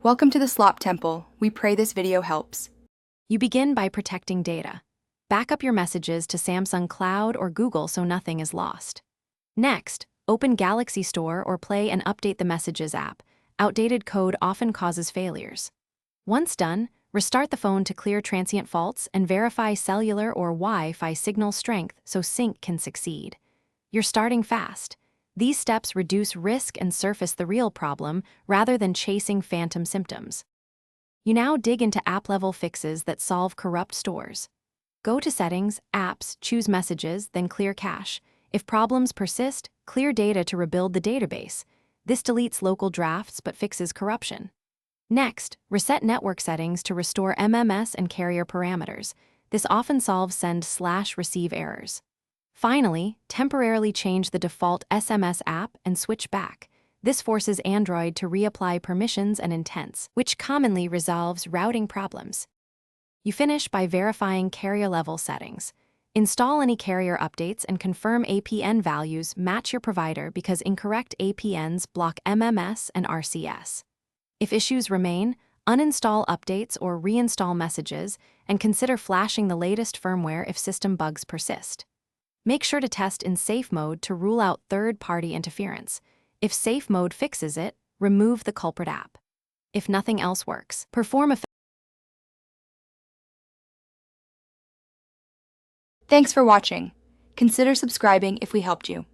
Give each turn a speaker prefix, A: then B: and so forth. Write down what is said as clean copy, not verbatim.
A: Welcome to the Slop Temple. We pray this video helps.
B: You begin by protecting data. Back up your messages to Samsung Cloud or Google so nothing is lost. Next, open Galaxy Store or Play and update the Messages app. Outdated code often causes failures. Once done, restart the phone to clear transient faults and verify cellular or Wi-Fi signal strength so sync can succeed. You're starting fast. These steps reduce risk and surface the real problem rather than chasing phantom symptoms. You now dig into app-level fixes that solve corrupt stores. Go to Settings, Apps, choose Messages, then Clear Cache. If problems persist, clear data to rebuild the database. This deletes local drafts but fixes corruption. Next, reset network settings to restore MMS and carrier parameters. This often solves send/receive errors. Finally, temporarily change the default SMS app and switch back. This forces Android to reapply permissions and intents, which commonly resolves routing problems. You finish by verifying carrier-level settings. Install any carrier updates and confirm APN values match your provider because incorrect APNs block MMS and RCS. If issues remain, uninstall updates or reinstall messages and consider flashing the latest firmware if system bugs persist. Make sure to test in safe mode to rule out third-party interference. If safe mode fixes it, remove the culprit app. If nothing else works, perform a...
A: Thanks for watching. Consider subscribing if we helped you.